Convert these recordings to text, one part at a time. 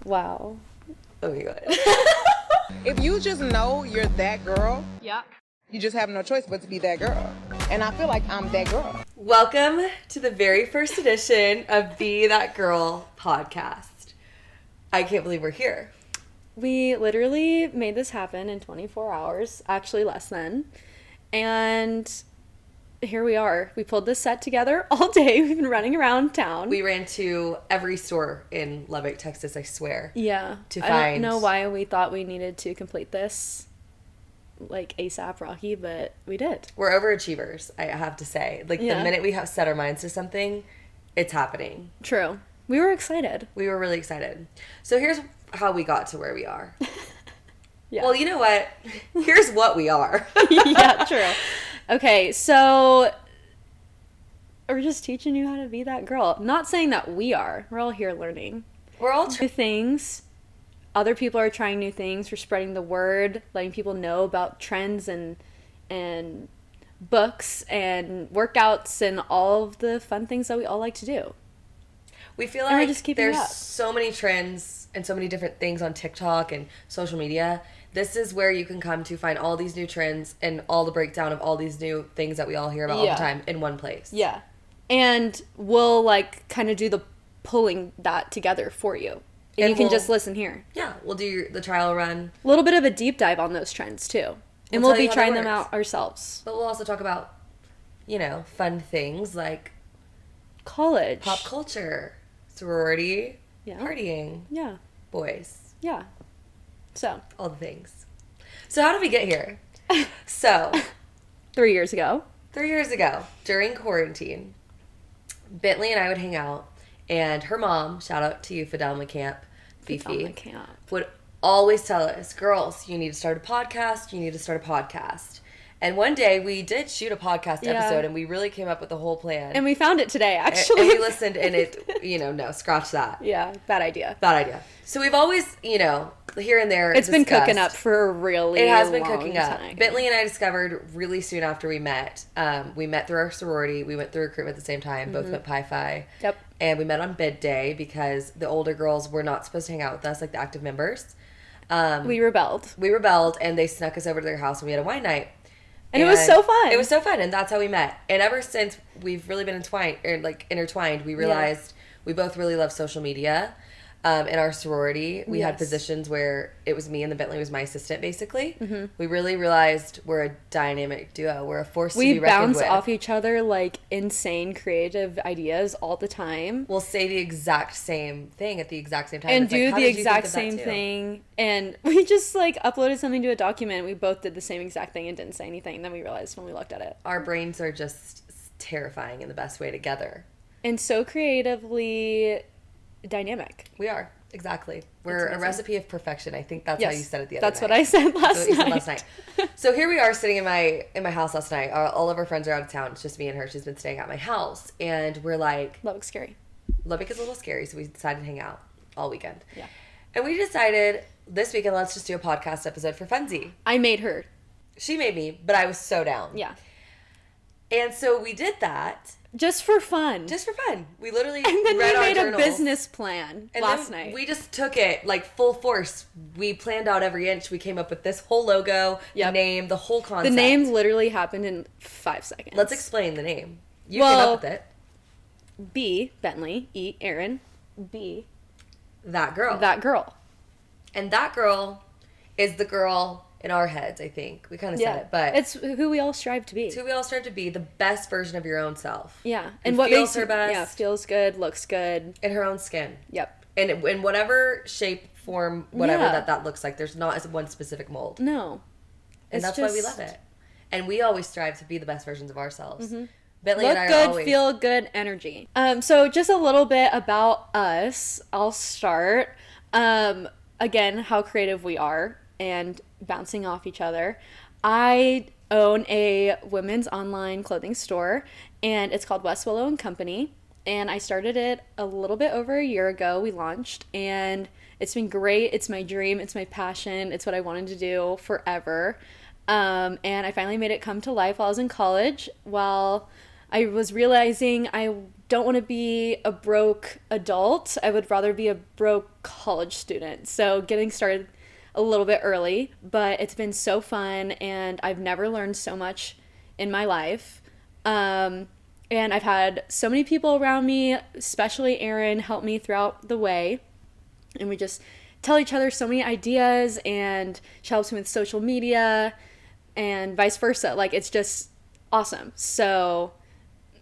Wow. Oh my God. If you just know you're that girl, Yeah. you just have no choice but to be that girl. And I feel like I'm that girl. Welcome to the very first edition of Be That Girl podcast. I can't believe we're here. We literally made this happen in 24 hours, actually less than. And here we are. We pulled this set together all day. We've been running around town. We ran to every store in Lubbock, Texas, I swear. Yeah. I don't know why we thought we needed to complete this like ASAP Rocky, but we did. We're overachievers, I have to say. Like, the minute we have set our minds to something, it's happening. True. We were excited. We were really excited. So here's how we got to where we are. Yeah. Well, you know what? Here's what we are. Yeah, true. Okay, so we're just teaching you how to be that girl. Not saying that we are. We're all here learning. We're all new things. Other people are trying new things. We're spreading the word, letting people know about trends and books and workouts and all of the fun things that we all like to do. We feel And we're like just keeping it there's up. so many trends and so many different things on TikTok and social media. This is where you can come to find all these new trends and all the breakdown of all these new things that we all hear about all the time in one place. Yeah. And we'll like kind of do the pulling that together for you. And you can just listen here. Yeah, we'll do the trial run. A little bit of a deep dive on those trends too. And we'll be trying them out ourselves. But we'll also talk about, you know, fun things like college, pop culture, sorority, partying, boys. Yeah. So. All the things. So how did we get here? So. 3 years ago. 3 years ago, during quarantine, Bentley and I would hang out, and her mom, shout out to you, Fidel McCamp, Fifi, would always tell us, girls, you need to start a podcast, you need to start a podcast. And one day, we did shoot a podcast episode, and we really came up with the whole plan. And we found it today, actually. And we listened, and it, you know, no, scratch that. Yeah, bad idea. Bad idea. So we've always, you know, here and there It's been cooking up for a really It has been long cooking up. time. Bentley and I discovered really soon after we met. We met through our sorority. We went through recruitment at the same time. Both went Pi Phi. Yep. And we met on bid day because the older girls were not supposed to hang out with us, like the active members. We rebelled. And they snuck us over to their house and we had a wine night. And it was so fun. It was so fun, and that's how we met. And ever since, we've really been intertwined. We realized we both really love social media. In our sorority, we had positions where it was me and the Bentley was my assistant, basically. Mm-hmm. We really realized we're a dynamic duo. We're a force to be reckoned with. We bounce off each other like insane creative ideas all the time. We'll say the exact same thing at the exact same time. And do the exact same thing. And we just like uploaded something to a document. We both did the same exact thing and didn't say anything. And then we realized when we looked at it. Our brains are just terrifying in the best way together. And so creatively dynamic. We are. Exactly. We're a recipe of perfection. I think that's how you said it the other night. That's what I said last night. So here we are sitting in my house last night. All of our friends are out of town. It's just me and her. She's been staying at my house. And we're like... Lubbock's scary. Lubbock is a little scary, so we decided to hang out all weekend. Yeah. And we decided this weekend, let's just do a podcast episode for funsie. I made her. She made me, but I was so down. Yeah. And so we did that. Just for fun. We literally and then read we made our journals. a business plan last night. We just took it like full force. We planned out every inch. We came up with this whole logo, the name, the whole concept. The name literally happened in 5 seconds. Let's explain the name. You came up with it. B, Bentley. E, Aaron. B. That girl. That girl. And that girl is the girl in our heads, I think. We kind of said it, but... It's who we all strive to be. It's who we all strive to be, the best version of your own self. Yeah. And what feels her best. Yeah, feels good, looks good. In her own skin. Yep. And in whatever shape, form, whatever that looks like. There's not one specific mold. No. And that's why we love it. And we always strive to be the best versions of ourselves. Mm-hmm. Bentley Look and I good, are always... feel good energy. So just a little bit about us. I'll start. Again, how creative we are and bouncing off each other. I own a women's online clothing store, and it's called West Willow and Company. And I started it a little bit over a year ago. We launched, and it's been great. It's my dream. It's my passion. It's what I wanted to do forever. And I finally made it come to life while I was in college, while I was realizing I don't want to be a broke adult. I would rather be a broke college student. So getting started a little bit early, but it's been so fun, and I've never learned so much in my life. And I've had so many people around me, especially Aaron, help me throughout the way. And we just tell each other so many ideas, and she helps me with social media and vice versa. Like, it's just awesome. So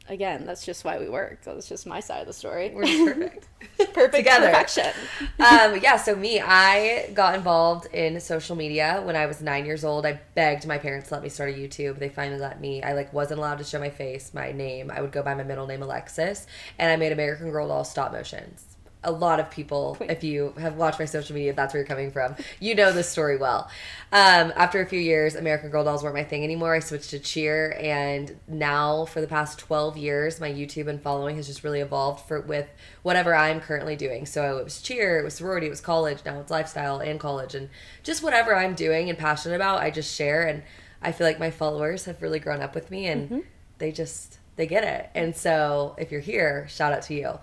again, that's just why we work. That's just my side of the story. We're perfect. Perfect together. Perfection. So I got involved in social media when I was 9 years old. I begged my parents to let me start a YouTube. They finally let me. I wasn't allowed to show my face, my name. I would go by my middle name, Alexis, and I made American Girl doll stop motions. A lot of people, if you have watched my social media, if that's where you're coming from, you know this story well. After a few years, American Girl dolls weren't my thing anymore. I switched to cheer, and now for the past 12 years, my YouTube and following has just really evolved with whatever I'm currently doing. So it was cheer, it was sorority, it was college, now it's lifestyle and college, and just whatever I'm doing and passionate about, I just share, and I feel like my followers have really grown up with me, and they get it. And so if you're here, shout out to you.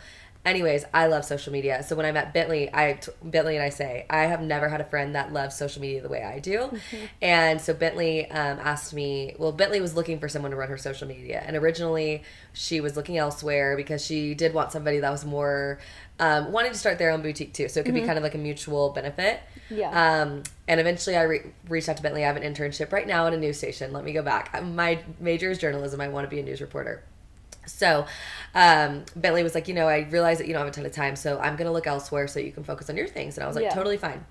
Anyways, I love social media. So when I met Bentley, Bentley and I say, I have never had a friend that loves social media the way I do. And so Bentley asked me, Bentley was looking for someone to run her social media. And originally she was looking elsewhere because she did want somebody that was more, wanting to start their own boutique too. So it could be kind of like a mutual benefit. Yeah. And eventually I reached out to Bentley. I have an internship right now at a news station. Let me go back. My major is journalism. I want to be a news reporter. So Bentley was like, I realize that you don't have a ton of time, so I'm going to look elsewhere so you can focus on your things. And I was like, totally fine.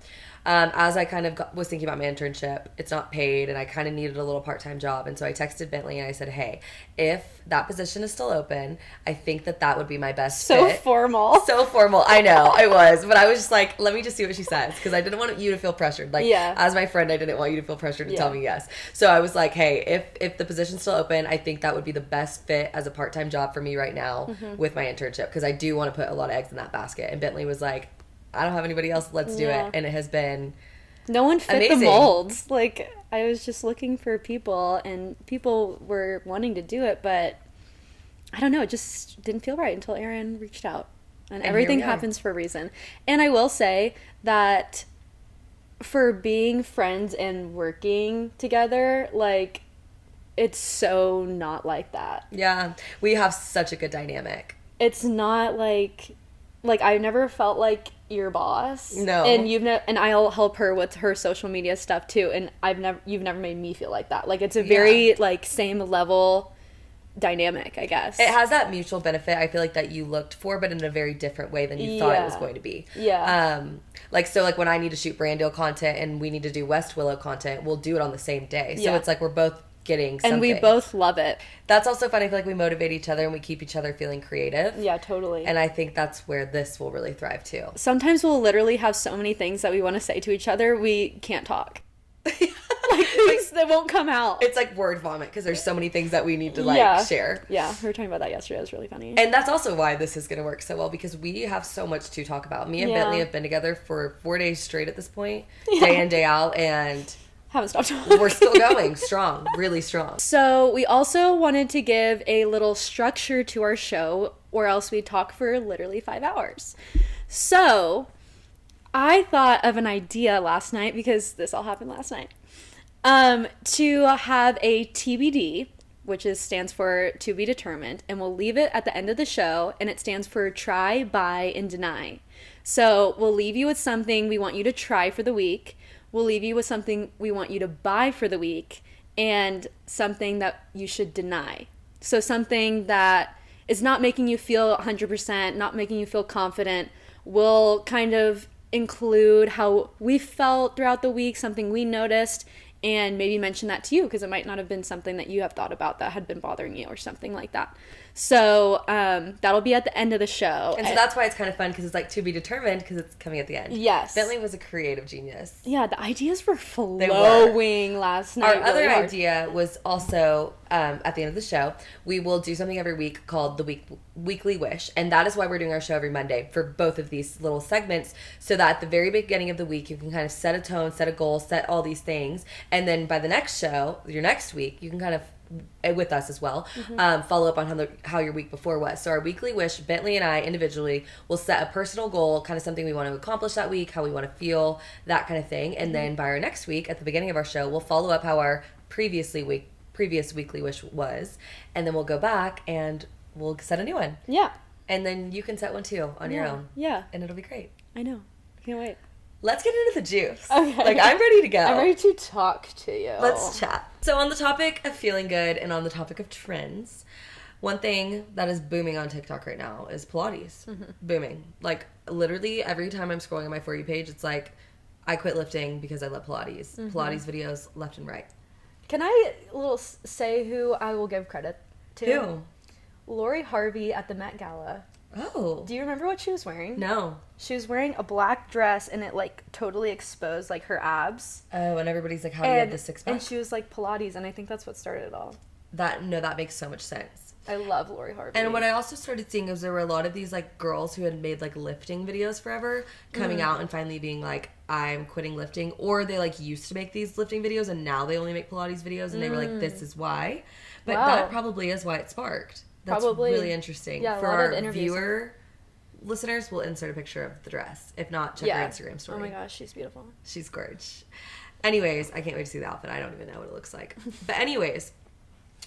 As I kind of was thinking about my internship, it's not paid, and I kind of needed a little part-time job. And so I texted Bentley and I said, hey, if that position is still open, I think that would be my best fit. So formal. So formal. I know, I was. But I was just like, let me just see what she says, because I didn't want you to feel pressured. As my friend, I didn't want you to feel pressured to tell me yes. So I was like, hey, if the position's still open, I think that would be the best fit as a part-time job for me right now with my internship, because I do want to put a lot of eggs in that basket. And Bentley was like, I don't have anybody else. Let's do it. And it has been no one fit amazing. The molds. I was just looking for people, and people were wanting to do it, but I don't know. It just didn't feel right until Aaron reached out. And everything happens for a reason. And I will say that for being friends and working together, it's so not like that. Yeah. We have such a good dynamic. It's not like I never felt like your boss. No. And and I'll help her with her social media stuff too. And you've never made me feel like that. It's a very same level dynamic, I guess. It has that mutual benefit, I feel like, that you looked for, but in a very different way than you thought it was going to be. Yeah. When I need to shoot brand deal content and we need to do West Willow content, we'll do it on the same day. So it's we're both getting something. And we both love it. That's also fun. I feel like we motivate each other and we keep each other feeling creative. Yeah, totally. And I think that's where this will really thrive too. Sometimes we'll literally have so many things that we want to say to each other, we can't talk. Things that won't come out. It's like word vomit, because there's so many things that we need to share. Yeah, we were talking about that yesterday. It was really funny. And that's also why this is going to work so well, because we have so much to talk about. Me and Bentley have been together for 4 days straight at this point, day in, day out, and haven't stopped talking. We're still going strong, really strong. So we also wanted to give a little structure to our show, or else we'd talk for literally 5 hours. So I thought of an idea last night, because this all happened last night, to have a TBD, which stands for to be determined, and we'll leave it at the end of the show, and it stands for try, buy, and deny. So we'll leave you with something we want you to try for the week. We'll leave you with something we want you to buy for the week, and something that you should deny. So something that is not making you feel 100%, not making you feel confident. We'll kind of include how we felt throughout the week, something we noticed, and maybe mention that to you, because it might not have been something that you have thought about that had been bothering you or something like that. So that'll be at the end of the show. And so that's why it's kind of fun, because it's to be determined, because it's coming at the end. Yes. Bentley was a creative genius. Yeah, the ideas were flowing last night. Our other idea was also, at the end of the show, we will do something every week called the Weekly Wish. And that is why we're doing our show every Monday, for both of these little segments, so that at the very beginning of the week, you can kind of set a tone, set a goal, set all these things. And then by the next show, your next week, you can kind of with us as well. Follow up on how your week before was. So our weekly wish, Bentley and I individually will set a personal goal, kind of something we want to accomplish that week, how we want to feel, that kind of thing. And then by our next week, at the beginning of our show, we'll follow up how our previous weekly wish was, and then we'll go back and we'll set a new one. Yeah. And then you can set one too on your own. Yeah. And it'll be great. I know. Can't wait. Let's get into the juice. Okay. Like, I'm ready to go. I'm ready to talk to you. Let's chat. So on the topic of feeling good and on the topic of trends, one thing that is booming on TikTok right now is Pilates. Booming. Like, literally every time I'm scrolling on my For You page, it's like, I quit lifting because I love Pilates. Pilates videos left and right. Can I say who I will give credit to? Who? Lori Harvey at the Met Gala. Oh. Do you remember what she was wearing? No. She was wearing a black dress and it like totally exposed like her abs. Oh, and everybody's like, how do you have the six pack? And she was like Pilates, and I think that's what started it all. That makes so much sense. I love Lori Harvey. And what I also started seeing is there were a lot of these like girls who had made like lifting videos forever coming out and finally being like, I'm quitting lifting, or they like used to make these lifting videos and now they only make Pilates videos, and they were like, this is why. But that probably is why it sparked. That's probably really interesting. Yeah, for our viewer listeners, we'll insert a picture of the dress. If not, check her Instagram story. Oh my gosh, she's beautiful. She's gorgeous. Anyways, I can't wait to see the outfit. I don't even know what it looks like. But anyways,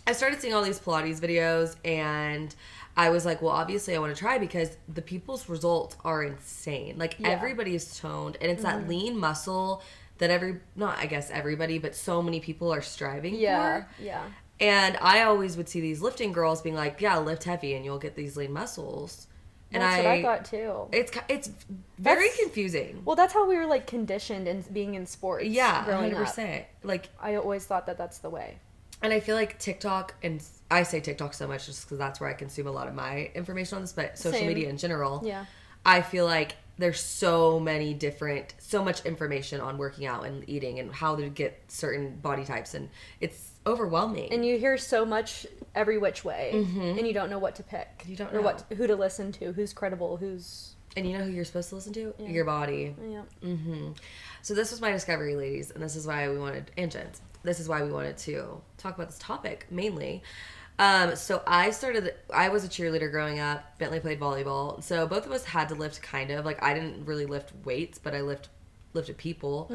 I started seeing all these Pilates videos, and I was like, well, obviously I want to try because the people's results are insane. Like, everybody is toned, and it's that lean muscle that not I guess everybody, but so many people are striving for. Yeah. And I always would see these lifting girls being like, yeah, lift heavy and you'll get these lean muscles. And that's what I thought too. It's very confusing. Well, that's how we were like conditioned in being in sports. Yeah, growing 100%. Up. Like, I always thought that that's the way. And I feel like TikTok, and I say TikTok so much just because that's where I consume a lot of my information on this, but social media in general. Yeah. I feel like there's so much information on working out and eating and how to get certain body types, and it's overwhelming. And you hear so much every which way, and you don't know what to pick. You don't know. Or who to listen to, who's credible, who's... And you know who you're supposed to listen to? Yeah. Your body. Yeah. So this was my discovery, ladies, and this is why we wanted, and gents, this is why we wanted to talk about this topic, mainly. So I was a cheerleader growing up. Bentley played volleyball. So both of us had to lift kind of. Like, I didn't really lift weights, but I lifted people.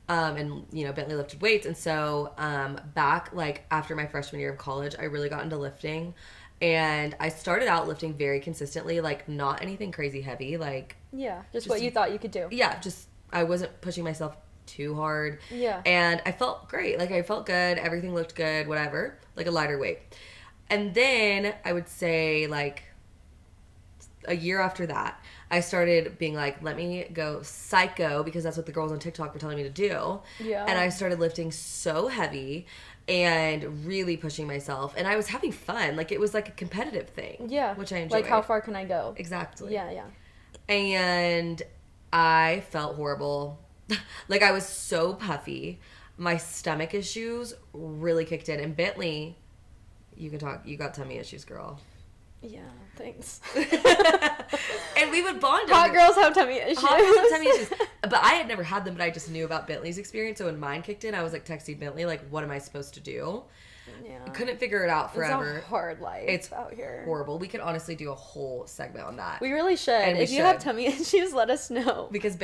And, Bentley lifted weights. And so back, like, after my freshman year of college, I really got into lifting. And I started out lifting very consistently, like, not anything crazy heavy. Like... Yeah, just what you thought you could do. Yeah, I wasn't pushing myself too hard. Yeah. And I felt great. Like, I felt good. Everything looked good, whatever. Like, a lighter weight. And then I would say, like, a year after that, I started being like, let me go psycho, because that's what the girls on TikTok were telling me to do. Yeah. And I started lifting so heavy and really pushing myself. And I was having fun. Like, it was like a competitive thing. Yeah. Which I enjoyed. Like, how far can I go? Exactly. Yeah. And I felt horrible. Like, I was so puffy. My stomach issues really kicked in. And Bentley... You can talk. You got tummy issues, girl. Yeah, thanks. And we would bond. Hot girls have tummy issues. Hot girls have tummy issues. But I had never had them, but I just knew about Bentley's experience. So when mine kicked in, I was like texting Bentley, like, what am I supposed to do? Yeah. I couldn't figure it out forever. It's a hard life. It's out here. Horrible. We could honestly do a whole segment on that. We really should. And if you have tummy issues, let us know. Because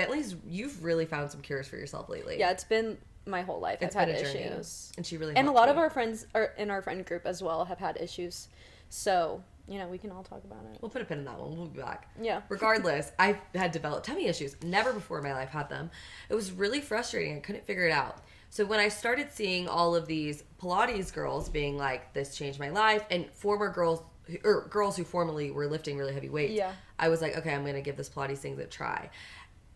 you've really found some cures for yourself lately. Yeah, it's been my whole life. I've had issues. And she really and a lot of our friends are in our friend group as well have had issues. So, we can all talk about it. We'll put a pin in that one. We'll be back. Yeah. Regardless, I had developed tummy issues. Never before in my life had them. It was really frustrating. I couldn't figure it out. So when I started seeing all of these Pilates girls being like, this changed my life, and former girls who formerly were lifting really heavy weights, I was like, okay, I'm going to give this Pilates thing a try.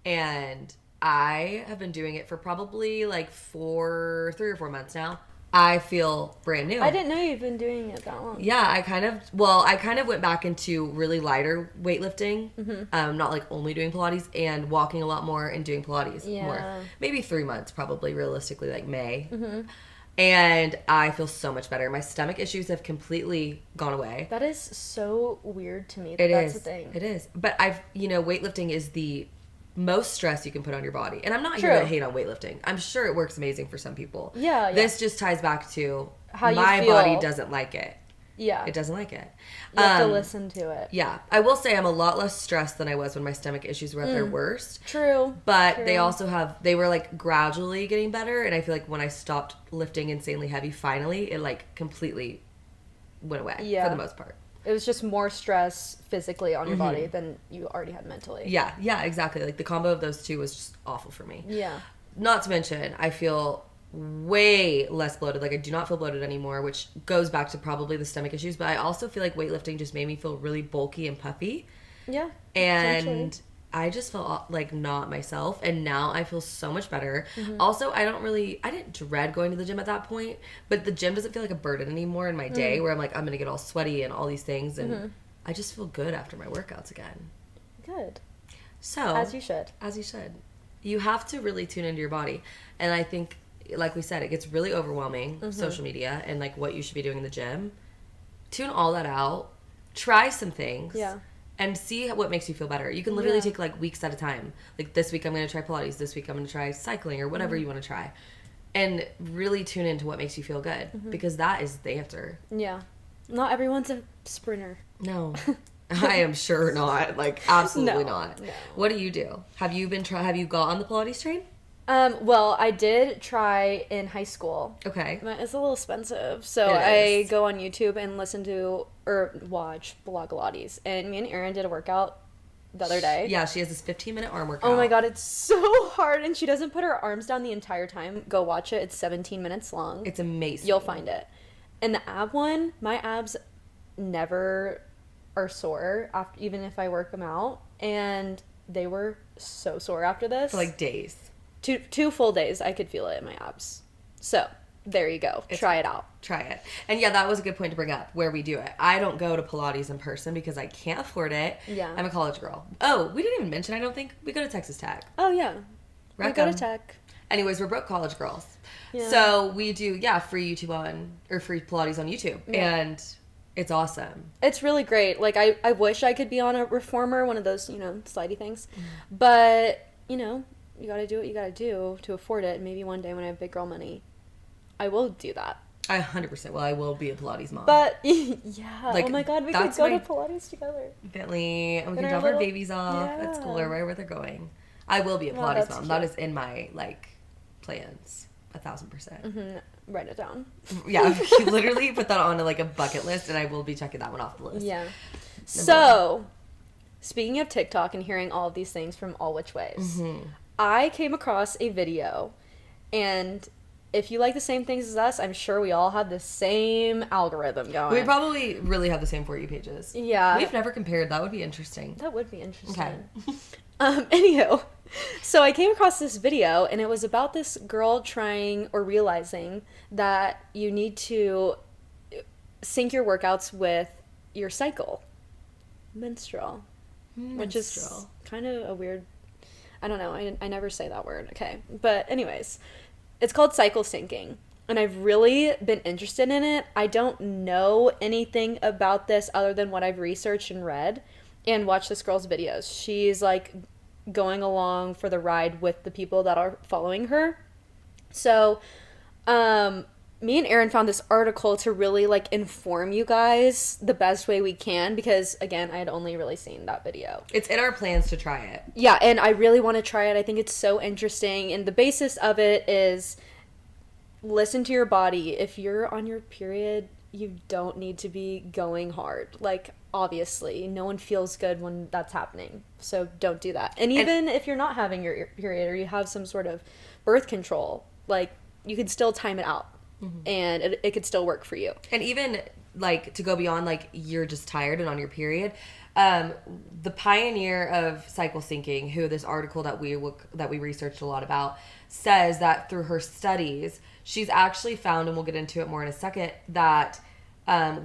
And I have been doing it for probably like 3 or 4 months now. I feel brand new. I didn't know you've been doing it that long. Yeah, I kind of went back into really lighter weightlifting, not like only doing Pilates, and walking a lot more and doing Pilates more. Maybe 3 months, probably, realistically, like May. And I feel so much better. My stomach issues have completely gone away. That is so weird to me. That's the thing. It is. But weightlifting is the most stress you can put on your body. And I'm not here to hate on weightlifting. I'm sure it works amazing for some people. Yeah. This just ties back to how you my feel. body doesn't like it. Yeah. It doesn't like it. You have to listen to it. Yeah. I will say I'm a lot less stressed than I was when my stomach issues were at their worst. True. But they were like gradually getting better. And I feel like when I stopped lifting insanely heavy, finally, it like completely went away for the most part. It was just more stress physically on your body than you already had mentally. Yeah. Yeah, exactly. Like the combo of those two was just awful for me. Yeah. Not to mention, I feel way less bloated. Like I do not feel bloated anymore, which goes back to probably the stomach issues, but I also feel like weightlifting just made me feel really bulky and puffy. Yeah. And I just felt like not myself, and now I feel so much better. Also, I didn't dread going to the gym at that point, but the gym doesn't feel like a burden anymore in my day where I'm like, I'm gonna get all sweaty and all these things, and I just feel good after my workouts again. Good. So As you should. You have to really tune into your body, and I think, like we said, it gets really overwhelming, social media and like what you should be doing in the gym. Tune all that out. Try some things. Yeah. And see what makes you feel better. You can literally take like weeks at a time. Like this week I'm going to try Pilates. This week I'm going to try cycling or whatever you want to try. And really tune into what makes you feel good. Because that is the answer. Yeah. Not everyone's a sprinter. No. I am sure not. Like absolutely not. No. What do you do? Have you got on the Pilates train? Well, I did try in high school. Okay. But it's a little expensive. So I go on YouTube and listen to or watch Pilates. And me and Erin did a workout the other day. Yeah, she has this 15-minute arm workout. Oh my god, it's so hard. And she doesn't put her arms down the entire time. Go watch it. It's 17 minutes long. It's amazing. You'll find it. And the ab one, my abs never are sore, after, even if I work them out. And they were so sore after this. For like days. Two full days, I could feel it in my abs. So, there you go. Try it out. Try it. And yeah, that was a good point to bring up, where we do it. I don't go to Pilates in person because I can't afford it. Yeah. I'm a college girl. Oh, we didn't even mention, I don't think, we go to Texas Tech. Oh, yeah. We go to Rectum. Tech. Anyways, we're broke college girls. Yeah. So we do, free free Pilates on YouTube. Yeah. And it's awesome. It's really great. Like, I wish I could be on a reformer, one of those, slidey things. But, you gotta do what you gotta do to afford it. Maybe one day when I have big girl money, I will do that. I 100% I will be a Pilates mom. But, yeah. Like, oh my god, we could go to Pilates together. Bentley, and we can drop our babies off at school or wherever they're going. I will be a Pilates mom. Cute. That is in my, plans. 1,000%. Write it down. Yeah, you literally put that on like a bucket list, and I will be checking that one off the list. Yeah. So, speaking of TikTok and hearing all of these things from all which ways, I came across a video, and if you like the same things as us, I'm sure we all have the same algorithm going. We probably really have the same For You pages. Yeah. We've never compared. That would be interesting. That would be interesting. Okay. Anywho, so I came across this video, and it was about this girl trying or realizing that you need to sync your workouts with your cycle. Menstrual. Which is kind of a weird... I don't know. I never say that word. Okay. But anyways, it's called cycle syncing. And I've really been interested in it. I don't know anything about this other than what I've researched and read and watched this girl's videos. She's like going along for the ride with the people that are following her. So, me and Erin found this article to really inform you guys the best way we can because, again, I had only really seen that video. It's in our plans to try it. Yeah, and I really want to try it. I think it's so interesting. And the basis of it is listen to your body. If you're on your period, you don't need to be going hard. Obviously, no one feels good when that's happening. So don't do that. And even if you're not having your period or you have some sort of birth control, you can still time it out. And it could still work for you. And even to go beyond you're just tired and on your period, the pioneer of cycle syncing, who this article that we researched a lot about, says that through her studies she's actually found, and we'll get into it more in a second, that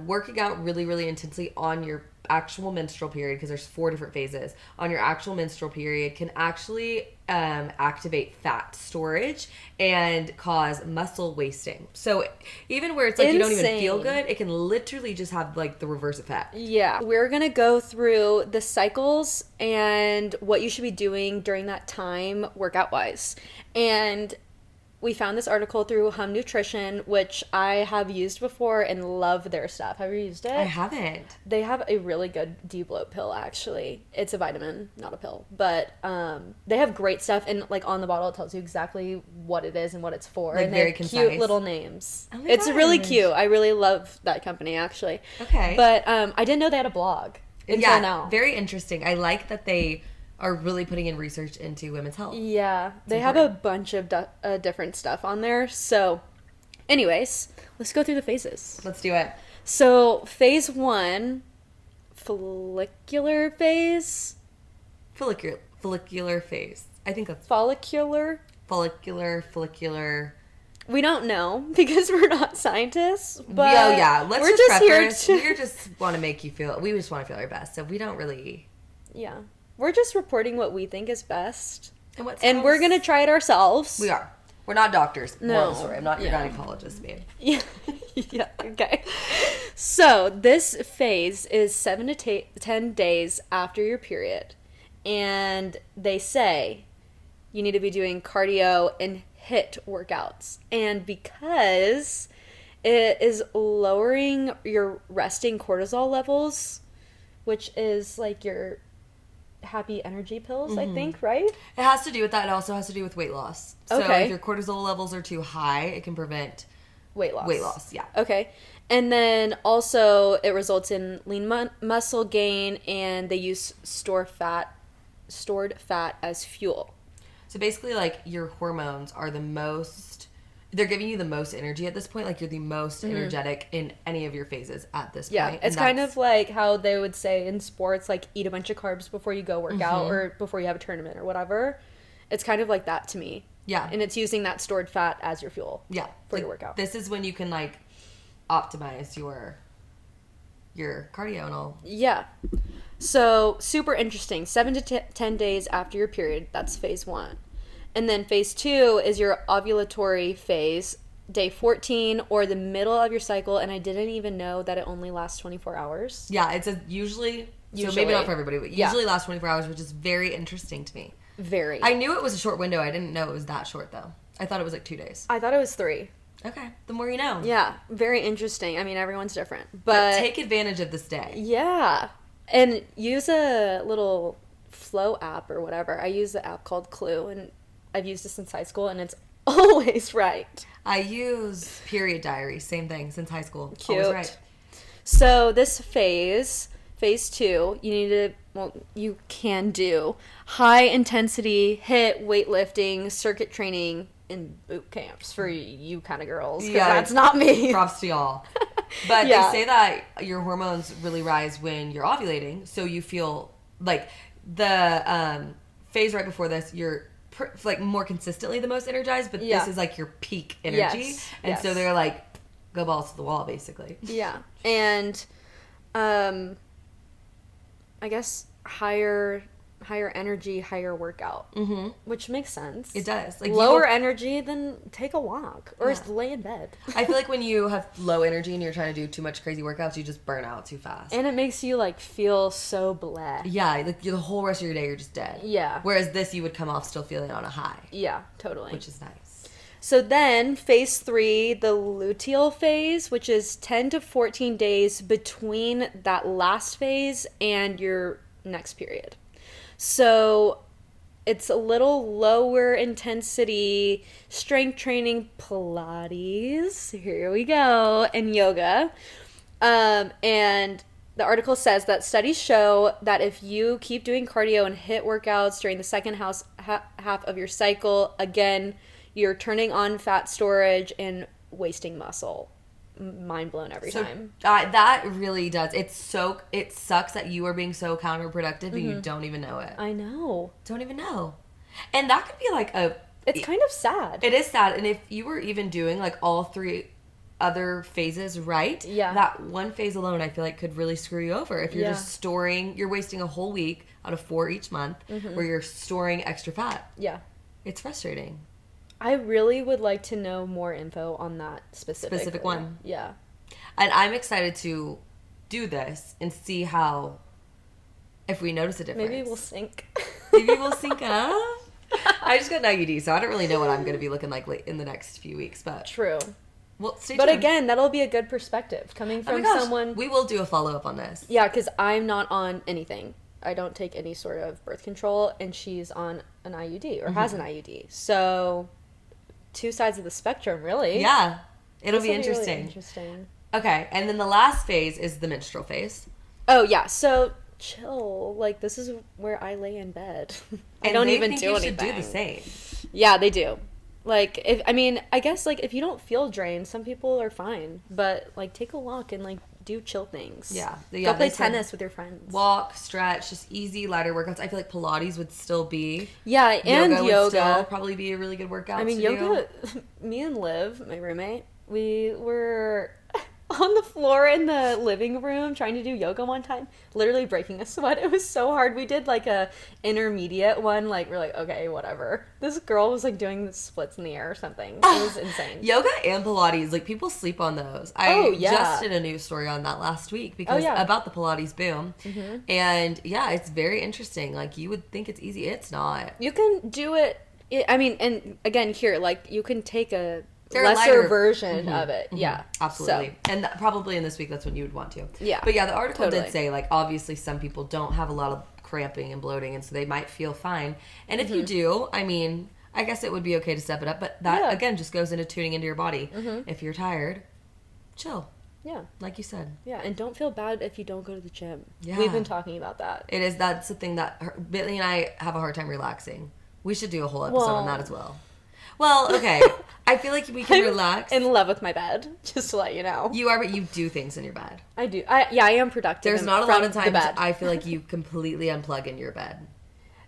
working out really, really intensely on your actual menstrual period, because there's 4 different phases, on your actual menstrual period can actually activate fat storage and cause muscle wasting. So even where it's you don't even feel good, it can literally just have the reverse effect. Yeah. We're going to go through the cycles and what you should be doing during that time workout wise. And we found this article through Hum Nutrition, which I have used before and love their stuff. Have you used it? I haven't. They have a really good de-bloat pill, actually. It's a vitamin, not a pill. But they have great stuff, and like on the bottle it tells you exactly what it is and what it's for. Like, and very they have cute concise. little names. Oh my It's really gosh. cute. I really love that company, actually. Okay. But I didn't know they had a blog until now. Very interesting. I like that they are really putting in research into women's health. Yeah, they have a bunch of different stuff on there. So, anyways, let's go through the phases. Let's do it. So, phase 1, follicular phase. Follicular phase. I think that's Follicular. follicular. We don't know because we're not scientists. But Oh yeah, let's we're just just preface. here We just want to make you feel. We just want to feel our best. So we don't really. Yeah, we're just reporting what we think is best, And we're gonna try it ourselves. We are. We're not doctors. No. Moral of the story. I'm not your Yeah. gynecologist, babe. Yeah. Yeah. Okay. So this phase is 7 to 10 days after your period, and they say you need to be doing cardio and HIIT workouts, and because it is lowering your resting cortisol levels, which is like your happy energy pills, I think, right? It has to do with that. It also has to do with weight loss. So Okay. if your cortisol levels are too high, it can prevent Weight loss. weight loss. Yeah. Okay. And then also it results in lean muscle gain, and they use stored fat as fuel. So basically, like, your hormones are the most. They're giving you the most energy at this point. Like, you're the most energetic in any of your phases at this Yeah, point. it's And kind that's- of like how they would say in sports, like, eat a bunch of carbs before you go work out or before you have a tournament or whatever. It's kind of like that to me. Yeah. And it's using that stored fat as your fuel. Yeah. For Like, your workout. This is when you can, like, optimize your cardio and all. Yeah. So, super interesting. 7 to 10 days after your period, that's phase 1. And then phase 2 is your ovulatory phase, day 14 or the middle of your cycle. And I didn't even know that it only lasts 24 hours. Yeah, it's usually, so Usually. maybe not for everybody, but Yeah. usually lasts 24 hours, which is very interesting to me. Very. I knew it was a short window. I didn't know it was that short, though. I thought it was like 2 days. I thought it was 3. Okay, the more you know. Yeah, very interesting. I mean, everyone's different. But take advantage of this day. Yeah. And use a little flow app or whatever. I use the app called Clue, and I've used it since high school, and it's always right. I use period diary, same thing, since high school. Cute. Always right. So this phase 2, you need to, well, you can do high intensity HIIT weightlifting, circuit training, and boot camps for you kind of girls. 'Cause Yeah. that's not me. Props to y'all. But Yeah. they say that your hormones really rise when you're ovulating, so you feel like the phase right before this, you're like more consistently the most energized, but Yeah. this is like your peak energy. Yes, And so yes. they're like, go balls to the wall, basically. Yeah. And I guess higher energy, higher workout. Mm-hmm. Which makes sense. It does. Like, Lower energy, then take a walk or Yeah. lay in bed. I feel like when you have low energy and you're trying to do too much crazy workouts, you just burn out too fast. And it makes you like feel so bleh. Yeah, like the whole rest of your day you're just dead. Yeah. Whereas this, you would come off still feeling on a high, Yeah, totally. which is nice. So then phase 3, the luteal phase, which is 10 to 14 days between that last phase and your next period. So it's a little lower intensity strength training, Pilates, here we go, and yoga. And the article says that studies show that if you keep doing cardio and HIIT workouts during the second half of your cycle, again, you're turning on fat storage and wasting muscle. Mind blown every time. That really does. It sucks that you are being so counterproductive and you don't even know it. I know. Don't even know. And that could be like It's kind of sad. It is sad. And if you were even doing like all 3 other phases right, Yeah. that one phase alone I feel like could really screw you over. If you're Yeah. just you're wasting a whole week out of 4 each month where you're storing extra fat. Yeah. It's frustrating. I really would like to know more info on that specific one. Yeah. And I'm excited to do this and see if we notice a difference. Maybe we'll sync. Maybe we'll sync up. I just got an IUD, so I don't really know what I'm going to be looking like in the next few weeks. But true. Well, stay but tuned. Again, that'll be a good perspective coming from someone. We will do a follow-up on this. Yeah, because I'm not on anything. I don't take any sort of birth control, and she's on an IUD or has an IUD. So, two sides of the spectrum, really. Yeah, it'll be interesting. Really interesting. Okay, and then the last phase is the menstrual phase. Oh yeah, so chill. Like, this is where I lay in bed. I don't even do anything. Should do the same. Yeah, they do. Like, I guess, like, if you don't feel drained, some people are fine. But, like, take a walk and, like, do chill things. Yeah. Go play tennis with your friends. Walk, stretch, just easy, lighter workouts. I feel like Pilates would still be. Yeah, and yoga. Would still probably be a really good workout. I mean, yoga, me and Liv, my roommate, we were on the floor in the living room trying to do yoga one time, literally breaking a sweat. It was so hard. We did like a intermediate one, like we're like, okay, whatever. This girl was like doing the splits in the air or something. It was insane. Yoga and Pilates, like people sleep on those. I just did a news story on that last week because about the Pilates boom. Mm-hmm. And yeah, it's very interesting. Like you would think it's easy. It's not. You can do it. I mean, and again here, like you can take a lesser version of it. Mm-hmm. Yeah, absolutely. So. And probably in this week that's when you would want to. Yeah, but yeah, the article did say like obviously some people don't have a lot of cramping and bloating, and so they might feel fine. And if you do, I mean, I guess it would be okay to step it up, but that again just goes into tuning into your body. If you're tired, chill. Yeah, like you said. Yeah, and don't feel bad if you don't go to the gym. Yeah, we've been talking about that. That's the thing that Bentley and I have a hard time relaxing. We should do a whole episode on that as well. Well, okay. I feel like we can relax. I'm in love with my bed, just to let you know. You are, but you do things in your bed. I do. I am productive. There's not a lot of times I feel like you completely unplug in your bed.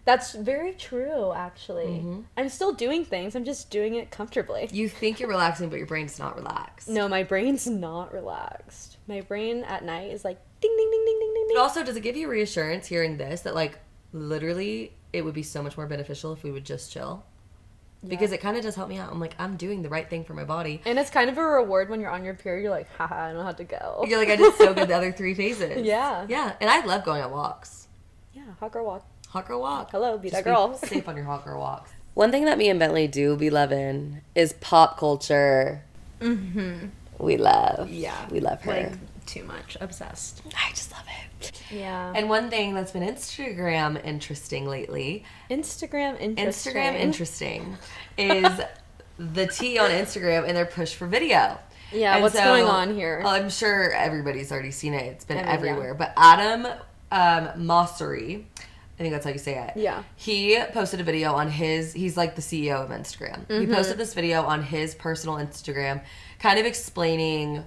That's very true, actually. Mm-hmm. I'm still doing things. I'm just doing it comfortably. You think you're relaxing, but your brain's not relaxed. No, my brain's not relaxed. My brain at night is like, ding, ding, ding, ding, ding, ding. But also, does it give you reassurance hearing this, that, like, literally, it would be so much more beneficial if we would just chill? Yeah. Because it kind of does help me out. I'm like, I'm doing the right thing for my body. And it's kind of a reward when you're on your period. You're like, haha, I don't have to go. You're like, I did so good the other 3 phases. Yeah. Yeah. And I love going on walks. Yeah. Hot girl walk. Hot girl walk. Hello, be that girl. Be safe on your hot girl walks. One thing that me and Bentley do be loving is pop culture. Mm-hmm. We love. Yeah. We love her. Like, too much. Obsessed. I just love it. Yeah. And one thing that's been Instagram interesting lately. Instagram interesting is the tea on Instagram and their push for video. Yeah, and what's going on here? I'm sure everybody's already seen it. It's been everywhere. Yeah. But Adam Mosseri, I think that's how you say it. Yeah. He posted a video on he's like the CEO of Instagram. Mm-hmm. He posted this video on his personal Instagram kind of explaining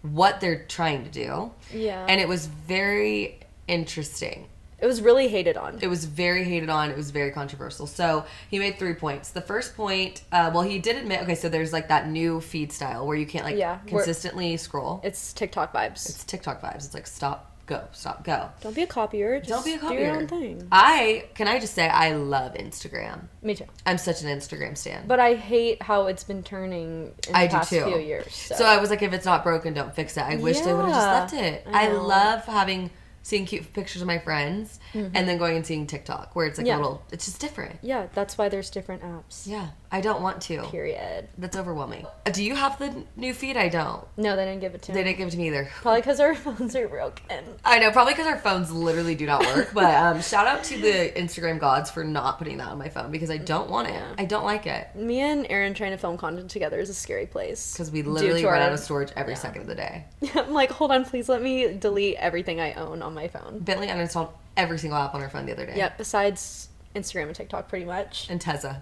what they're trying to do. Yeah. And it was very interesting. It was really hated on. It was very hated on. It was very controversial. So he made 3 points. The first point, he did admit, okay, so there's like that new feed style where you can't consistently scroll. It's TikTok vibes. It's like stop, go, stop, go. Don't be a copyer. Don't be a copyer. Do your own thing. Can I just say I love Instagram. Me too. I'm such an Instagram stan. But I hate how it's been turning in the past few years. So I was like, if it's not broken, don't fix it. I wish they would have just left it. I love seeing cute pictures of my friends and then going and seeing TikTok where it's like it's just different. Yeah, that's why there's different apps. Yeah, I don't want to. Period. That's overwhelming. Do you have the new feed? I don't. No, they didn't give it to me. They didn't give it to me either. Probably because our phones are broken. I know, probably because our phones literally do not work. But shout out to the Instagram gods for not putting that on my phone because I don't want it. I don't like it. Me and Aaron trying to film content together is a scary place. Because we literally run out of storage every second of the day. I'm like, hold on, please let me delete everything I own on my phone. Bentley uninstalled every single app on her phone the other day. Yep, besides Instagram and TikTok, pretty much. And Tezza.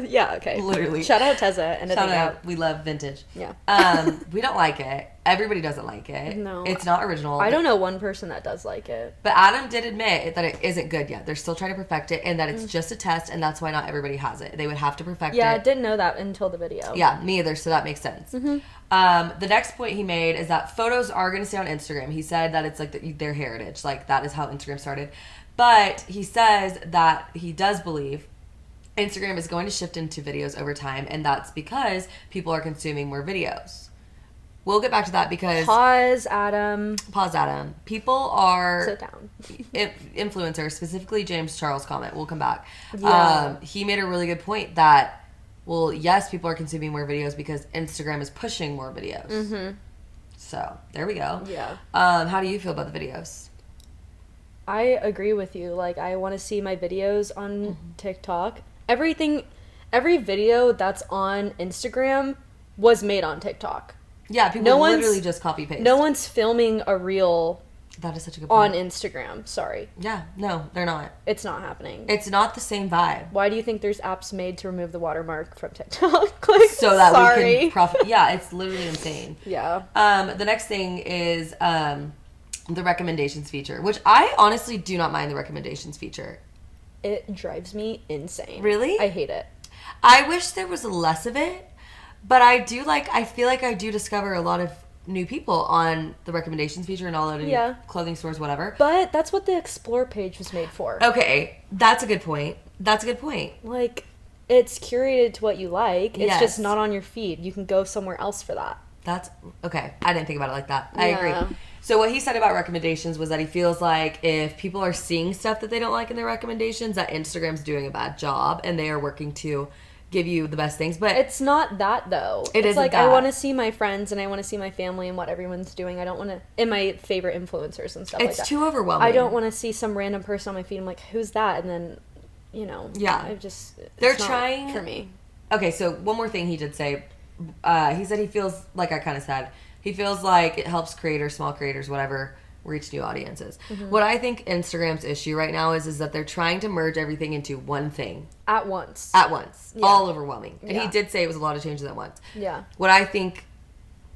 Yeah, okay. Literally. Shout out Tezza. And shout out. We love vintage. Yeah. We don't like it. Everybody doesn't like it. No. It's not original. I don't know one person that does like it. But Adam did admit that it isn't good yet. They're still trying to perfect it and that it's just a test and that's why not everybody has it. They would have to perfect it. Yeah, I didn't know that until the video. Yeah, me either, so that makes sense. Mm-hmm. The next point he made is that photos are going to stay on Instagram. He said that it's like their heritage. Like, that is how Instagram started. But he says that he does believe Instagram is going to shift into videos over time, and that's because people are consuming more videos. We'll get back to that because... Pause, Adam. People are... Sit down. Influencers, specifically James Charles' comment. We'll come back. Yeah. He made a really good point that, well, yes, people are consuming more videos because Instagram is pushing more videos. Mm-hmm. So, there we go. Yeah. How do you feel about the videos? I agree with you. Like, I want to see my videos on TikTok. Every video that's on Instagram was made on TikTok. Yeah, people literally just copy paste. No one's filming a reel. That is such a good point. On Instagram. Sorry. Yeah, no, they're not. It's not happening. It's not the same vibe. Why do you think there's apps made to remove the watermark from TikTok? Like, so that we can profit. Yeah, it's literally insane. Yeah. The next thing is the recommendations feature, which I honestly do not mind the recommendations feature. It drives me insane. Really? I hate it. I wish there was less of it, but I feel like I do discover a lot of new people on the recommendations feature and all of the clothing stores, whatever. But that's what the explore page was made for. Okay, that's a good point. Like, it's curated to what you like. It's just not on your feed. You can go somewhere else for that. That's okay. I didn't think about it like that. I agree. So what he said about recommendations was that he feels like if people are seeing stuff that they don't like in their recommendations, that Instagram's doing a bad job and they are working to give you the best things. But it's not that, though. It's like, I want to see my friends and I want to see my family and what everyone's doing. I don't want to... And my favorite influencers and stuff like that. It's too overwhelming. I don't want to see some random person on my feed. I'm like, who's that? And then, Yeah. They're trying... for me. Okay, so one more thing he did say. He said he feels, like I kind of said, he feels like it helps creators, small creators, whatever, reach new audiences. Mm-hmm. What I think Instagram's issue right now is that they're trying to merge everything into one thing. At once. Yeah. All overwhelming. And he did say it was a lot of changes at once. Yeah. What I think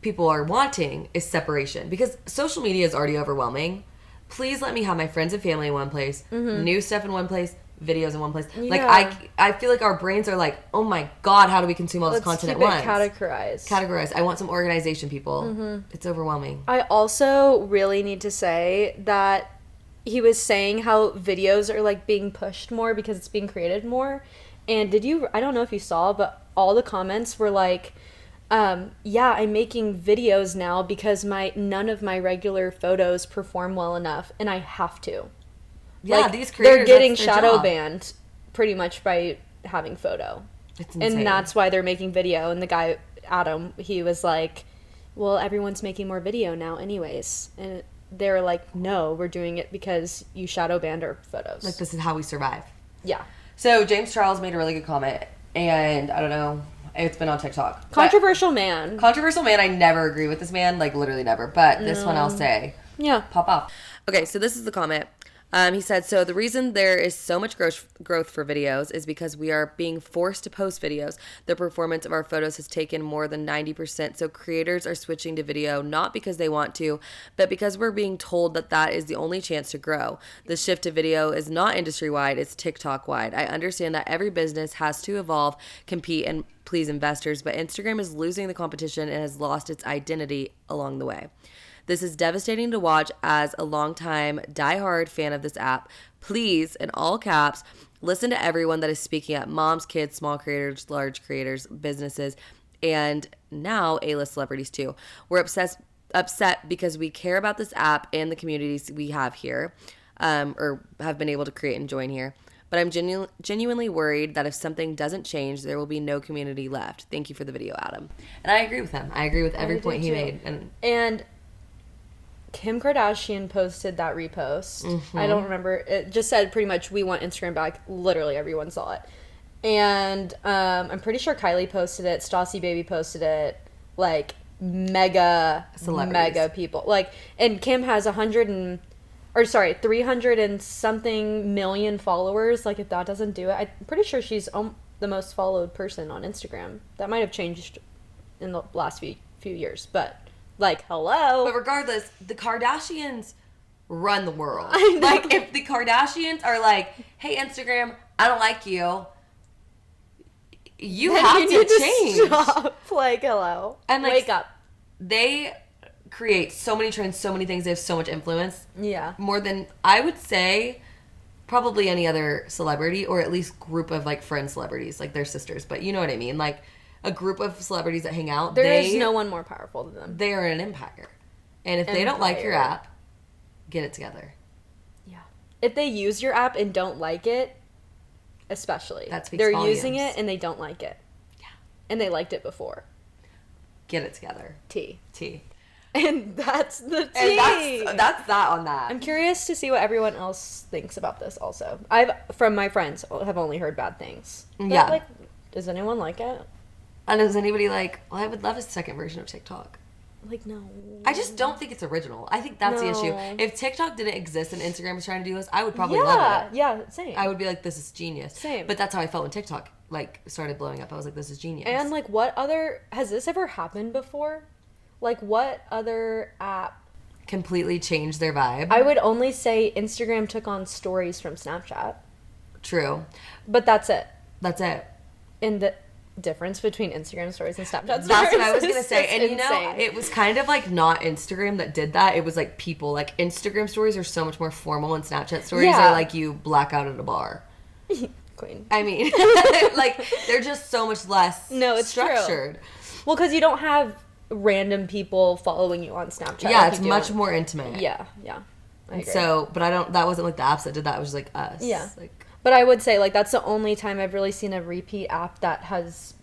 people are wanting is separation. Because social media is already overwhelming. Please let me have my friends and family in one place, new stuff in one place, videos in one place. Yeah. Like, I feel like our brains are like, oh my God, how do we consume all this content at once? Categorized. I want some organization, people. Mm-hmm. It's overwhelming. I also really need to say that he was saying how videos are like being pushed more because it's being created more. And I don't know if you saw, but all the comments were like, I'm making videos now because none of my regular photos perform well enough and I have to. Yeah, like, these creators, they're getting shadow banned pretty much by having photo. It's insane. And that's why they're making video. And the guy, Adam, he was like, well, everyone's making more video now anyways. And they're like, no, we're doing it because you shadow banned our photos. Like, this is how we survive. Yeah. So James Charles made a really good comment. And I don't know, it's been on TikTok. Controversial man. I never agree with this man. Like, literally never. But this one I'll say. Yeah. Pop off. Okay, so this is the comment. He said, so the reason there is so much growth for videos is because we are being forced to post videos. The performance of our photos has taken more than 90%, so creators are switching to video not because they want to, but because we're being told that is the only chance to grow. The shift to video is not industry-wide, it's TikTok-wide. I understand that every business has to evolve, compete, and please investors, but Instagram is losing the competition and has lost its identity along the way. This is devastating to watch as a longtime, diehard fan of this app. Please, in all caps, listen to everyone that is speaking up. Moms, kids, small creators, large creators, businesses, and now A-list celebrities too. We're upset because we care about this app and the communities we have here, or have been able to create and join here. But I'm genuinely worried that if something doesn't change, there will be no community left. Thank you for the video, Adam. And I agree with him. I agree with every point he made. And Kim Kardashian posted that repost. Mm-hmm. I don't remember. It just said pretty much, we want Instagram back. Literally everyone saw it. And I'm pretty sure Kylie posted it. Stassi Baby posted it. Like, mega people. Like, and Kim has 300 and something million followers. Like, if that doesn't do it, I'm pretty sure she's the most followed person on Instagram. That might have changed in the last few years, but... Like, hello. But regardless, the Kardashians run the world. I know. Like, if the Kardashians are like, hey, Instagram, I don't like you, you have to change. Stop. Like, hello. And like, wake up. They create so many trends, so many things. They have so much influence. Yeah. More than, I would say, probably any other celebrity, or at least group of, like, friend celebrities, like their sisters. But you know what I mean? Like, a group of celebrities that hang out. There is no one more powerful than them. They are an empire. And if they don't like your app, get it together. Yeah. If they use your app and don't like it, especially. That speaks They're volumes. using it and they don't like it. Yeah. And they liked it before. Get it together. T. And that's the tea. And that's that on that. I'm curious to see what everyone else thinks about this also. From my friends, have only heard bad things. But, yeah. like, does anyone like it? And is anybody like, well, I would love a second version of TikTok. Like, no. I just don't think it's original. I think that's the issue. If TikTok didn't exist and Instagram was trying to do this, I would probably love it. Yeah, same. I would be like, this is genius. Same. But that's how I felt when TikTok, like, started blowing up. I was like, this is genius. And, like, what other... Has this ever happened before? Like, what other app... completely changed their vibe? I would only say Instagram took on stories from Snapchat. True. But that's it. That's it. And the difference between Instagram stories and Snapchat stories. That's what I was going to say. And insane. you know, it was kind of like not Instagram that did that. It was like people. Like Instagram stories are so much more formal and Snapchat stories are like you black out at a bar. Queen. I mean, like they're just so much less structured. True. Well, because you don't have random people following you on Snapchat. Yeah, it's much more intimate. Yeah. I agree. So, but that wasn't like the apps that did that. It was just like us. Yeah. Like, but I would say, like, that's the only time I've really seen a repeat app that is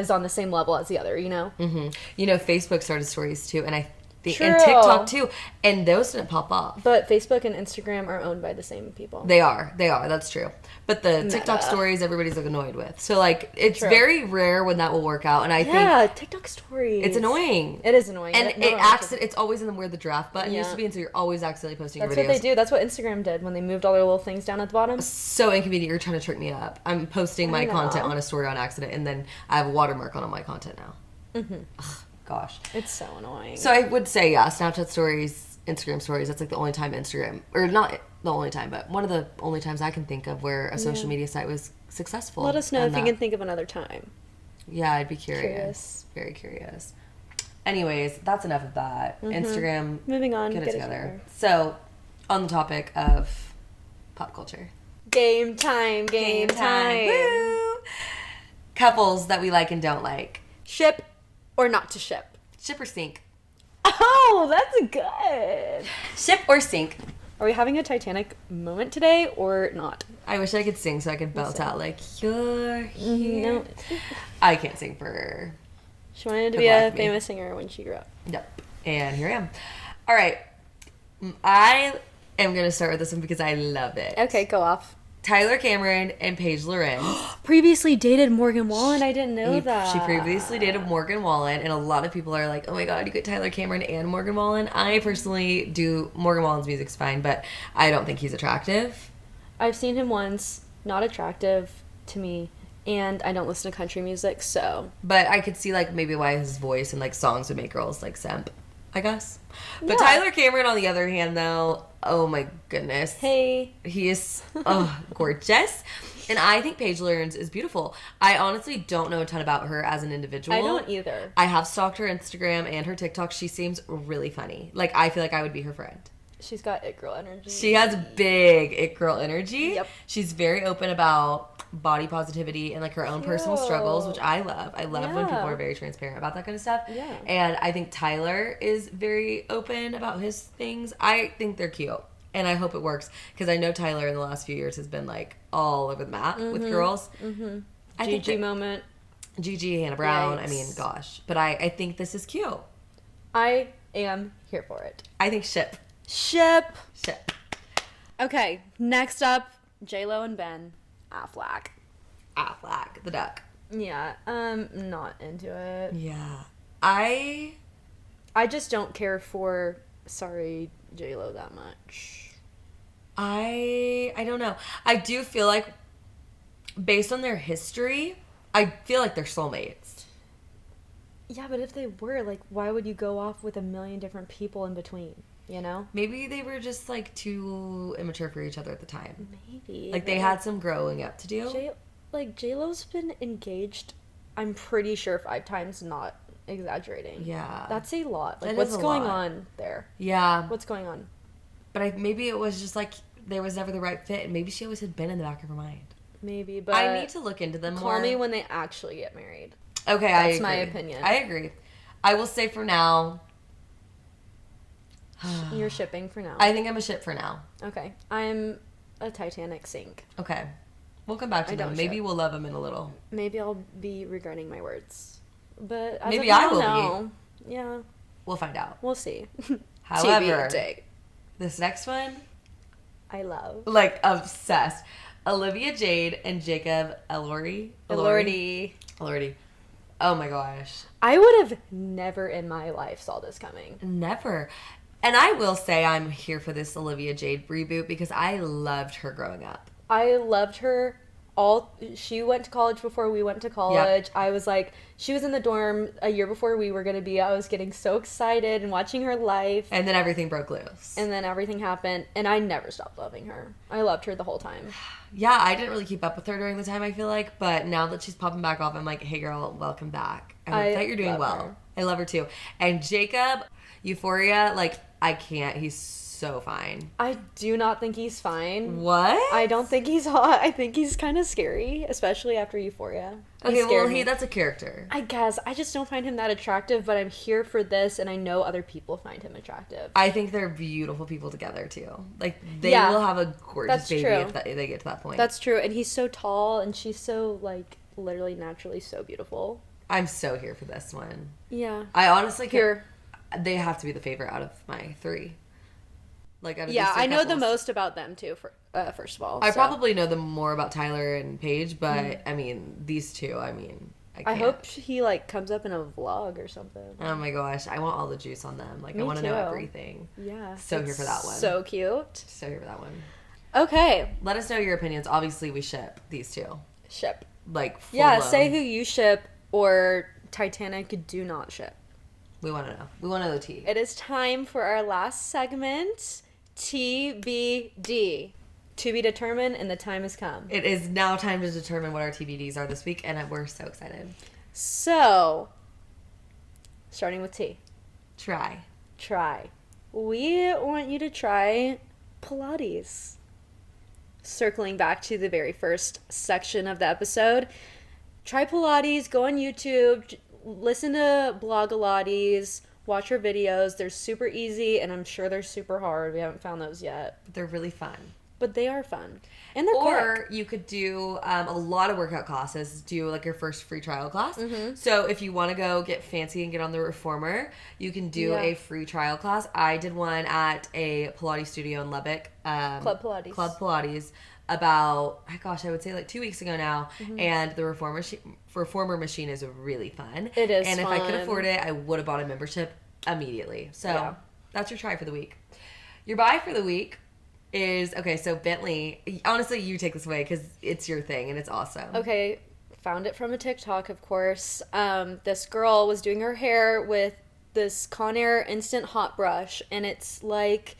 on the same level as the other, you know? mm-hmm. You know, Facebook started stories too, and I think, True. and TikTok too, and those didn't pop off. But Facebook and Instagram are owned by the same people. They are, that's true. But the TikTok stories, everybody's like annoyed with. So like, it's very rare when that will work out, and I think TikTok stories. it's annoying. It is annoying, and it's always in where the draft button used to be, and so you're always accidentally posting your videos. That's what they do. That's what Instagram did when they moved all their little things down at the bottom. So inconvenient. You're trying to trick me up. I'm posting my content on a story on accident, and then I have a watermark on all my content now. Mm-hmm. Ugh, gosh, it's so annoying. So I would say Snapchat stories, Instagram stories. That's like the only time Instagram, or not the only time, but one of the only times I can think of where a social media site was successful. Let us know if you can think of another time. Yeah, I'd be curious. Very curious. Anyways, that's enough of that. Mm-hmm. Instagram. Moving on. Get it together. So, on the topic of pop culture. Game time. Woo! Couples that we like and don't like. Ship or not to ship? Ship or sink? Oh, that's good. Ship or sink? Are we having a Titanic moment today or not? I wish I could sing so I could belt out like, you're here. No. I can't sing for her. She wanted to be a famous singer when she grew up. Yep. And here I am. All right. I am going to start with this one because I love it. Okay, go off. Tyler Cameron and Paige Lorenz. Previously dated Morgan Wallen. I didn't know that. She previously dated Morgan Wallen, and a lot of people are like, oh my god, you get Tyler Cameron and Morgan Wallen. I personally do. Morgan Wallen's music's fine, but I don't think he's attractive. I've seen him once. Not attractive to me. And I don't listen to country music, so. But I could see, like, maybe why his voice and, like, songs would make girls, like, simp, I guess. But Tyler Cameron, on the other hand, though, oh my goodness. Hey. He is gorgeous. And I think Paige Lorenz is beautiful. I honestly don't know a ton about her as an individual. I don't either. I have stalked her Instagram and her TikTok. She seems really funny. Like, I feel like I would be her friend. She's got it girl energy. She has big it girl energy. Yep. She's very open about body positivity and like her own personal struggles, which I love. I love when people are very transparent about that kind of stuff. Yeah. And I think Tyler is very open about his things. I think they're cute. And I hope it works because I know Tyler in the last few years has been like all over the map with girls. Mm-hmm. Gigi moment. Gigi, Hannah Brown. Yikes. I mean, gosh. But I think this is cute. I am here for it. I think ship. Okay, next up, J-Lo and Ben Affleck. Affleck, the duck. Yeah, not into it. Yeah. I just don't care for J-Lo that much. I don't know. I do feel like based on their history, I feel like they're soulmates. Yeah, but if they were, like, why would you go off with a million different people in between? You know? Maybe they were just, like, too immature for each other at the time. Maybe. Like, they had some growing up to do. J-Lo's been engaged, I'm pretty sure 5 times, not exaggerating. Yeah. That's a lot. Like, that what's going on there? Yeah. What's going on? But maybe it was just, like, there was never the right fit, and maybe she always had been in the back of her mind. Maybe, but... I need to look into them more. Call me when they actually get married. Okay, That's my opinion. I agree. I will say for now... You're shipping for now. I think I'm a ship for now. Okay. I'm a Titanic sink. Okay. We'll come back to them. Maybe we'll love them in a little. Maybe I'll be regretting my words. But as maybe of I now, will no. Be. Yeah. We'll find out. We'll see. However, this next one... I love. Like, obsessed. Olivia Jade and Jacob Elordi. Oh my gosh. I would have never in my life saw this coming. Never. And I will say I'm here for this Olivia Jade reboot because I loved her growing up. I loved her. She went to college before we went to college. Yep. I was like, she was in the dorm a year before we were going to be. I was getting so excited and watching her life. And then everything broke loose. And then everything happened. And I never stopped loving her. I loved her the whole time. Yeah, I didn't really keep up with her during the time, I feel like. But now that she's popping back off, I'm like, hey girl, welcome back. I hope that you're doing well. Her. I love her too. And Jacob, Euphoria, like, I can't. He's so fine. I do not think he's fine. What? I don't think he's hot. I think he's kind of scary, especially after Euphoria. Okay, well, that's a character. I guess. I just don't find him that attractive, but I'm here for this, and I know other people find him attractive. I think they're beautiful people together, too. Like, they will have a gorgeous baby if they get to that point. That's true, and he's so tall, and she's so, like, literally naturally so beautiful. I'm so here for this one. Yeah. I honestly can't. They have to be the favorite out of my three. Like, I know the most about them too. First of all, I probably know them more about Tyler and Paige, but I mean these two. I mean, I hope he like comes up in a vlog or something. Oh my gosh, I want all the juice on them. Like, I want to know everything. Yeah, so here for that one. So cute. So here for that one. Okay, let us know your opinions. Obviously, we ship these two. Ship. Like, yeah. Say who you ship or Titanic do not ship. We want to know. We want to know the tea. It is time for our last segment. TBD. To be determined, and the time has come. It is now time to determine what our TBDs are this week, and we're so excited. So, starting with T. Try. We want you to try Pilates. Circling back to the very first section of the episode. Try Pilates, go on YouTube, listen to Blogilates, watch her videos. They're super easy, and I'm sure they're super hard. We haven't found those yet. But they're really fun. But they are fun. And they're quick. Or you could do a lot of workout classes. Do like your first free trial class. Mm-hmm. So if you want to go get fancy and get on the reformer, you can do a free trial class. I did one at a Pilates studio in Lubbock. Club Pilates. About, I would say like 2 weeks ago now. Mm-hmm. And the reformer machine is really fun. It is and fun. If I could afford it, I would have bought a membership immediately. So that's your try for the week. Your buy for the week is, so Bentley, honestly, you take this away because it's your thing and it's awesome. Okay, found it from a TikTok, of course. This girl was doing her hair with this Conair Instant Hot Brush, and it's like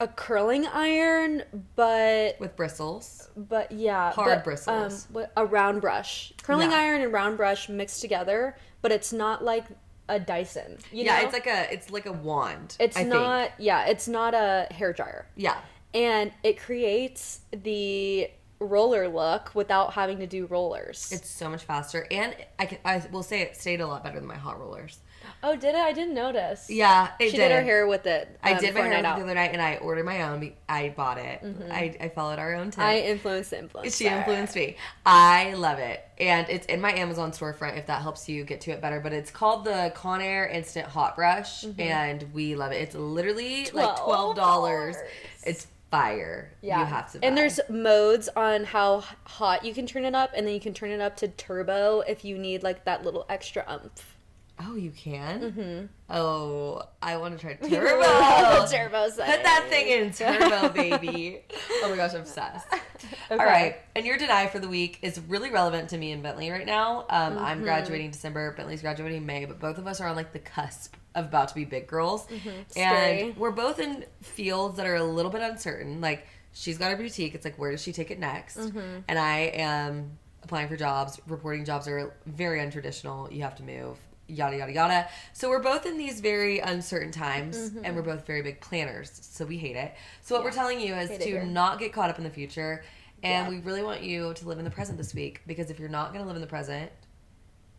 a curling iron, but with bristles. But yeah, hard bristles. A round brush, curling iron and round brush mixed together, but it's not like a Dyson. You know? It's like a wand. It's not a hair dryer. Yeah, and it creates the roller look without having to do rollers. It's so much faster, and I will say it stayed a lot better than my hot rollers. Oh, did it? I didn't notice. Yeah, she did her hair with it. I did my hair the other night, and I ordered my own. I bought it. Mm-hmm. I followed our own tip. I influenced the influencer. She influenced me. I love it, and it's in my Amazon storefront if that helps you get to it better. But it's called the Conair Instant Hot Brush, and we love it. It's literally like $12. It's fire. Yeah. You have to buy. And there's modes on how hot you can turn it up, and then you can turn it up to turbo if you need like that little extra oomph. Oh, you can? Mm-hmm. Oh, I want to try turbo. Turbo setting. Put that thing in turbo, baby. Oh my gosh, I'm obsessed. Okay. All right. And your deny for the week is really relevant to me and Bentley right now. I'm graduating December. Bentley's graduating May. But both of us are on like the cusp of about to be big girls. Mm-hmm. And we're both in fields that are a little bit uncertain. Like, she's got her boutique. It's like, where does she take it next? Mm-hmm. And I am applying for jobs. Reporting jobs are very untraditional. You have to move. Yada, yada, yada. So we're both in these very uncertain times, and we're both very big planners, so we hate it. So what we're telling you is to not get caught up in the future, and we really want you to live in the present this week, because if you're not going to live in the present,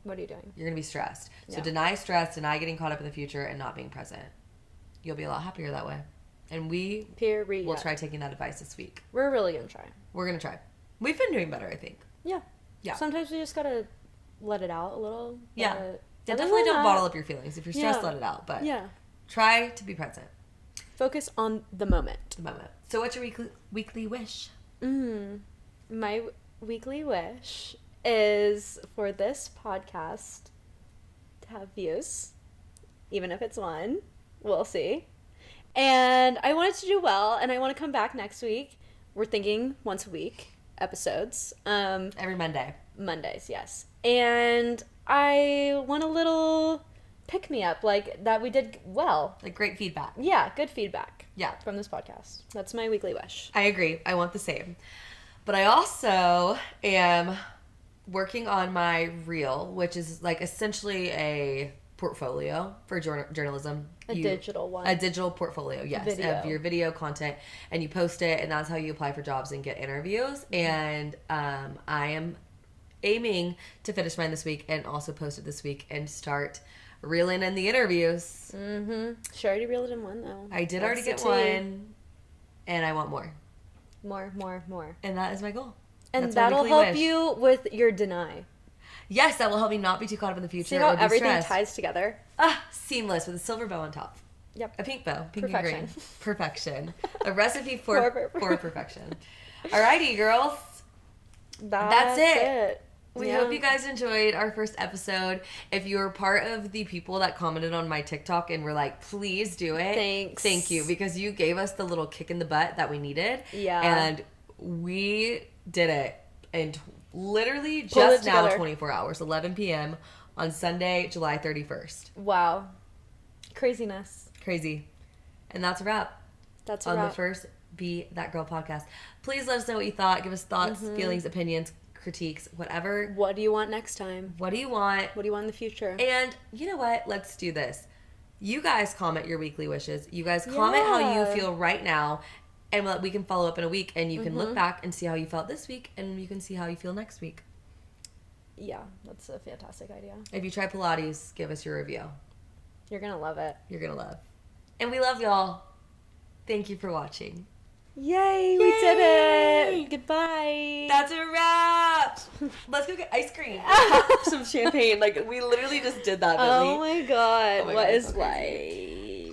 What are you doing? You're going to be stressed. So deny stress, deny getting caught up in the future and not being present. You'll be a lot happier that way. And we will try taking that advice this week. We're really going to try. We're going to try. We've been doing better, I think. Yeah. Sometimes we just got to let it out a little. Yeah. Definitely don't bottle up your feelings. If you're stressed, let it out. But try to be present. Focus on the moment. So what's your weekly wish? My weekly wish is for this podcast to have views, even if it's one. We'll see. And I want it to do well, and I want to come back next week. We're thinking once a week episodes. Every Monday. Mondays, yes. And I want a little pick-me-up, like that we did well. Like great feedback. Yeah, good feedback. Yeah. From this podcast. That's my weekly wish. I agree. I want the same. But I also am working on my reel, which is like essentially a portfolio for journalism. A digital one. A digital portfolio, yes, of your video content, and you post it, and that's how you apply for jobs and get interviews. And I am aiming to finish mine this week and also post it this week and start reeling in the interviews. She already reeled in one, though. I did already get one, and I want more. More. And that is my goal. And that'll help you with your deny. Yes, that will help me not be too caught up in the future. See how everything ties together? Seamless with a silver bow on top. Yep. A pink bow. Pink and green. Perfection. A recipe for perfection. Alrighty, girls. That's it. We hope you guys enjoyed our first episode. If you're part of the people that commented on my TikTok and were like, please do it. Thanks. Thank you. Because you gave us the little kick in the butt that we needed. Yeah. And we did it in literally just now 24 hours, 11 p.m. on Sunday, July 31st. Wow. Craziness. Crazy. And that's a wrap. That's a wrap. On wrap. the first Be That Girl podcast. Please let us know what you thought. Give us thoughts, feelings, opinions, critiques, whatever. What do you want next time? What do you want? What do you want in the future? And you know what? Let's do this. You guys comment your weekly wishes. You guys comment how you feel right now. And we can follow up in a week, and you can look back and see how you felt this week, and you can see how you feel next week. Yeah, that's a fantastic idea. If you try Pilates, give us your review. You're going to love it. You're going to love. And we love y'all. Thank you for watching. Yay, we did it. Goodbye. That's a wrap. Let's go get ice cream. Some champagne. Like, we literally just did that, Billy. Oh my god. What is life?